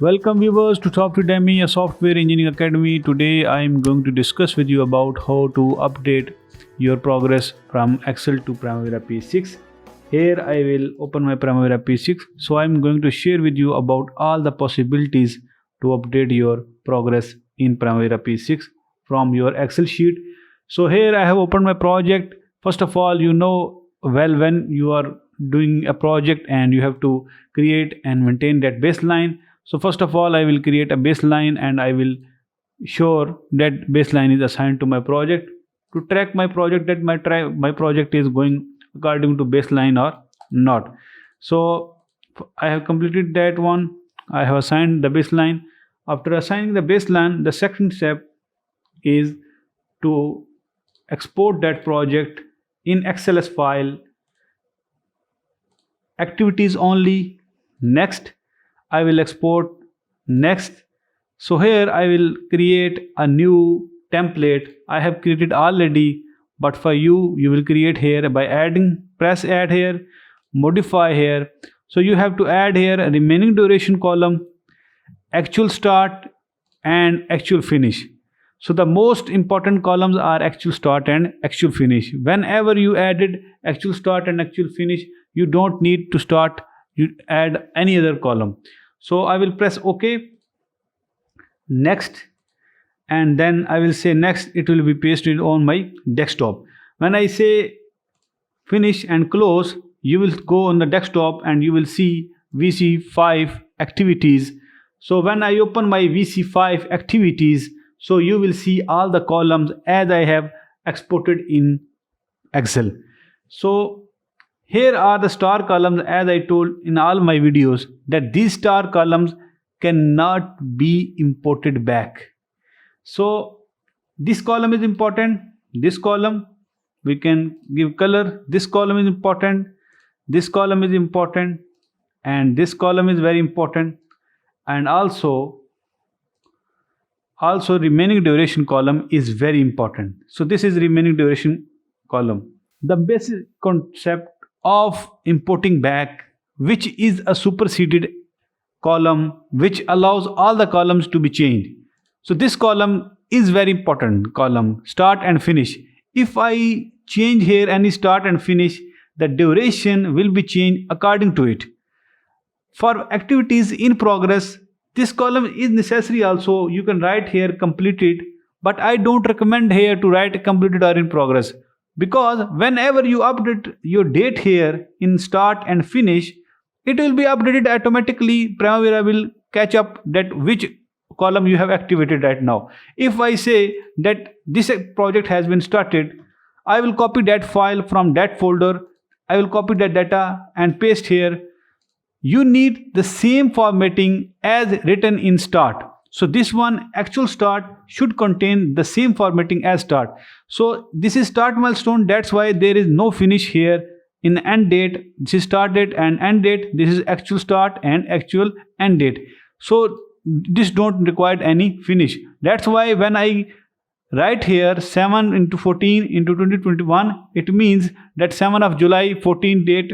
Welcome viewers to Software Demi, a software engineering academy. Today I am going to discuss with you about how to update your progress from Excel to Primavera P6. Here I will open my Primavera P6. So I am going to share with you about all the possibilities to update your progress in Primavera P6 from your Excel sheet. So here I have opened my project. First of all, you know well when you are doing a project and you have to create and maintain that baseline. So first of all, I will create a baseline and I will sure that baseline is assigned to my project to track my project that my project is going according to baseline or not. So I have completed that one. I have assigned the baseline. After assigning the baseline, the second step is to export that project in XLS file, activities only, next. I will export next. So here I will create a new template. I have created already, but for you will create here by adding, press add here, modify here. So you have to add here a remaining duration column, actual start and actual finish. So the most important columns are actual start and actual finish. Whenever you added actual start and actual finish, you don't need to start, you add any other column. So I will press OK, next, and then I will say next. It will be pasted on my desktop. When I say finish and close, you will go on the desktop and you will see VC5 activities. So when I open my VC5 activities, so you will see all the columns as I have exported in Excel. So here are the star columns, as I told in all my videos that these star columns cannot be imported back. So this column is important, this column we can give color, this column is important, this column is important, and this column is very important, and also remaining duration column is very important. So this is remaining duration column. The basic concept of importing back, which is a superseded column which allows all the columns to be changed. So this column is very important column, start and finish. If I change here any start and finish, the duration will be changed according to it. For activities in progress, this column is necessary also. You can write here completed, but I don't recommend here to write completed or in progress, because whenever you update your date here in start and finish, it will be updated automatically. Primavera will catch up that which column you have activated right now. If I say that this project has been started, I will copy that file from that folder. I will copy that data and paste here. You need the same formatting as written in start. So this one actual start should contain the same formatting as start. So this is start milestone, that's why there is no finish here. In end date, this is start date and end date. This is actual start and actual end date. So this don't require any finish. That's why when I write here 7 into 14 into 2021, it means that 7 of July, 14 date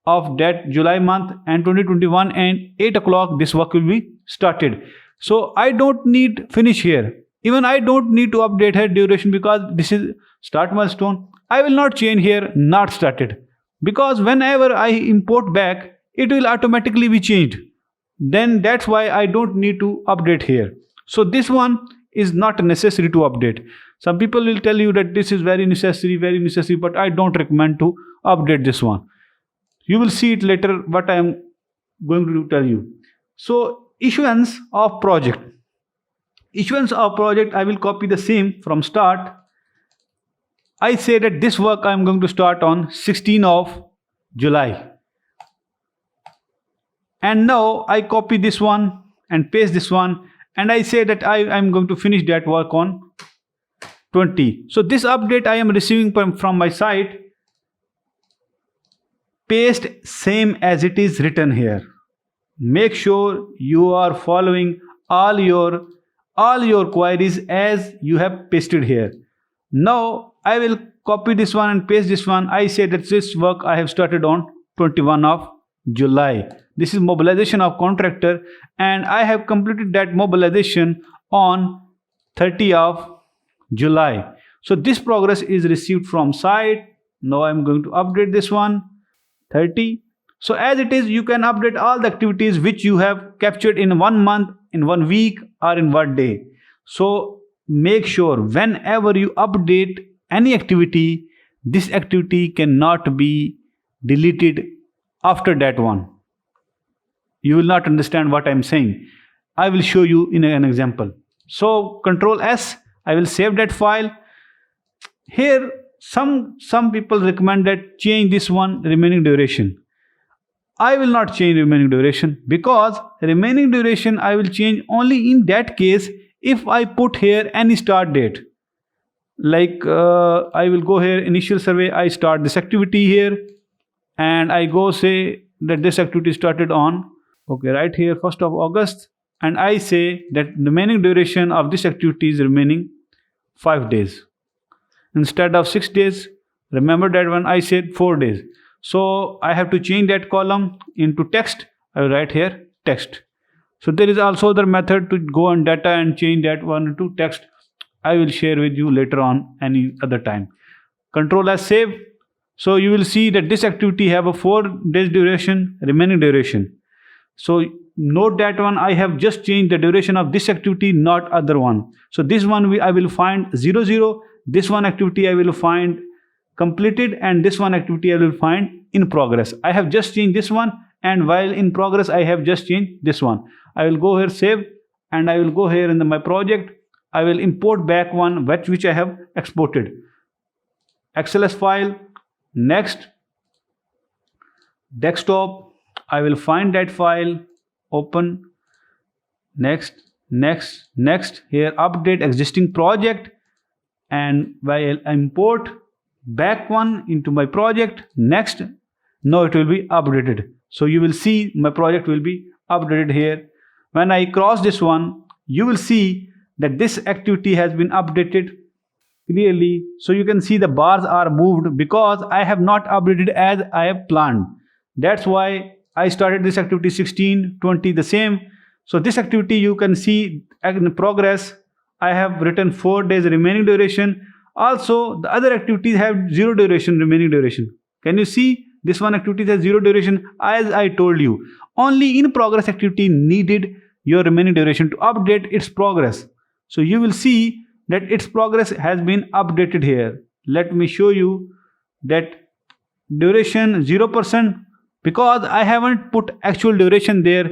of that July month and 2021 and 8 o'clock this work will be started. So I don't need finish here. Even I don't need to update here duration, because this is start milestone. I will not change here not started, because whenever I import back, it will automatically be changed. Then that's why I don't need to update here. So this one is not necessary to update. Some people will tell you that this is very necessary, but I don't recommend to update this one. You will see it later what I am going to tell you. So issuance of project. Issuance of project, I will copy the same from start. I say that this work I am going to start on 16 of July. And now I copy this one and paste this one, and I say that I am going to finish that work on 20. So this update I am receiving from my site. Paste same as it is written here. Make sure you are following all your queries as you have pasted here. Now I will copy this one and paste this one. I say that this work I have started on 21 of July. This is mobilization of contractor, and I have completed that mobilization on 30 of July. So this progress is received from site. Now I'm going to update this one 30. So as it is, you can update all the activities which you have captured in 1 month, in 1 week, or in 1 day. So make sure whenever you update any activity, this activity cannot be deleted after that one. You will not understand what I'm saying. I will show you in an example. So Control S, I will save that file. Here some people recommend that change this one remaining duration. I will not change remaining duration, because remaining duration I will change only in that case if I put here any start date. Like I will go here, initial survey, I start this activity here, and I go say that this activity started on, okay, right here 1st of August, and I say that remaining duration of this activity is remaining 5 days. Instead of 6 days, remember that when I said 4 days. So I have to change that column into text. I will write here text. So there is also other method to go on data and change that one into text. I will share with you later on any other time. Control S, save. So you will see that this activity have a 4 days duration, remaining duration. So note that one, I have just changed the duration of this activity, not other one. So this one I will find 00. This one activity I will find completed, and this one activity I will find in progress. I have just changed this one, and while in progress I have just changed this one. I will go here, save, and I will go here in my project. I will import back one which I have exported. XLS file, next, desktop, I will find that file, open, next, here update existing project, and while I import back one into my project, next, now it will be updated. So you will see my project will be updated here. When I cross this one, you will see that this activity has been updated clearly. So you can see the bars are moved because I have not updated as I have planned. That's why I started this activity 16, 20, the same. So this activity you can see in progress. I have written 4 days remaining duration. Also the other activities have 0 duration, remaining duration. Can you see this one activity has 0 duration? As I told you, only in progress activity needed your remaining duration to update its progress. So you will see that its progress has been updated here. Let me show you that duration 0%, because I haven't put actual duration there.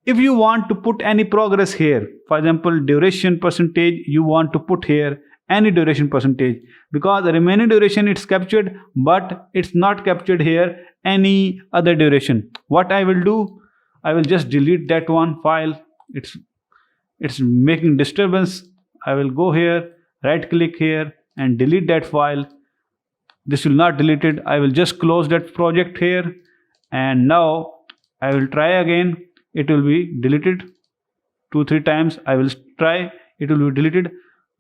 If you want to put any progress here, for example duration percentage, you want to put here any duration percentage, because the remaining duration it's captured, but it's not captured here any other duration. What I will do, I will just delete that one file. It's making disturbance. I will go here, right click here and delete that file. This will not delete it. I will just close that project here, and now I will try again. It will be deleted 2-3 times. I will try, it will be deleted.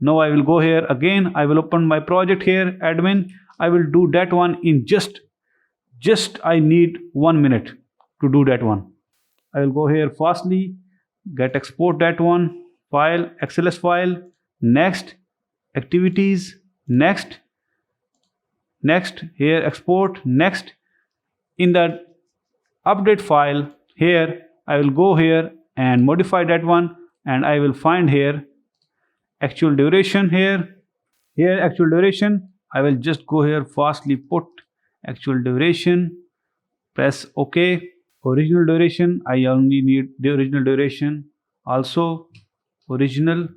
Now I will go here again. I will open my project here, admin. I will do that one in just I need 1 minute to do that one. I will go here fastly, get export that one file, XLS file, next, activities, next, here export, next. In the update file here, I will go here and modify that one, and I will find here actual duration here actual duration. I will just go here fastly, put actual duration, press OK. Original duration, I only need the original duration. Also original,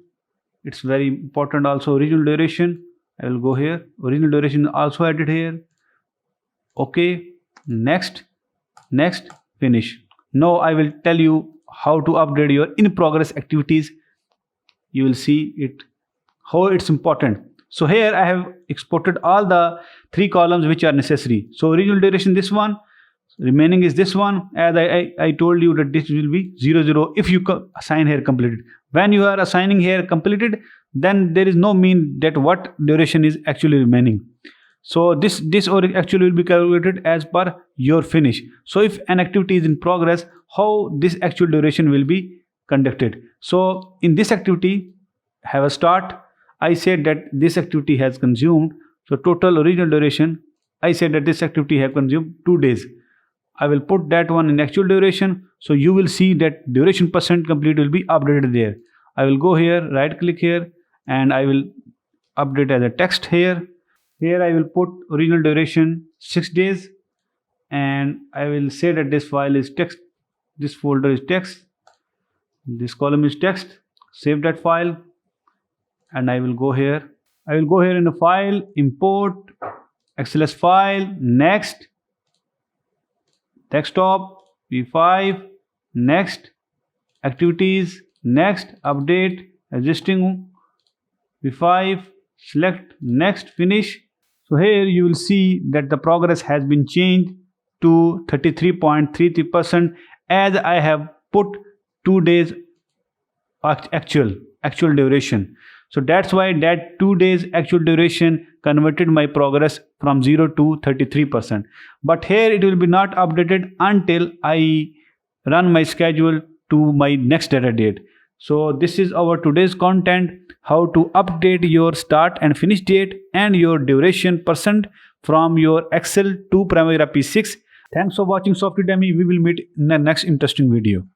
it's very important. Also original duration, I will go here, original duration also added here. OK, next, finish. Now I will tell you how to update your in progress activities. You will see it, how it's important. So here I have exported all the 3 columns which are necessary. So original duration, this one, remaining is this one. As I told you that this will be 00 if you assign here completed. When you are assigning here completed, then there is no mean that what duration is actually remaining. So this or actually will be calculated as per your finish. So if an activity is in progress, how this actual duration will be conducted. So in this activity, have a start. I said that this activity has consumed, so total original duration, I said that this activity have consumed 2 days. I will put that one in actual duration. So you will see that duration percent complete will be updated there. I will go here, right click here, and I will update as a text here. Here I will put original duration 6 days, and I will say that this file is text, this folder is text, this column is text. Save that file, and I will go here. I will go here in the file, import, XLS file, next, desktop, V5, next, activities, next, update, existing, V5, select, next, finish. So here you will see that the progress has been changed to 33.33% as I have put 2 days actual duration. So that's why that 2 days actual duration converted my progress from 0 to 33%. But here it will be not updated until I run my schedule to my next data date. So this is our today's content, how to update your start and finish date and your duration percent from your Excel to Primavera P6. Thanks for watching Software Dummy. We will meet in the next interesting video.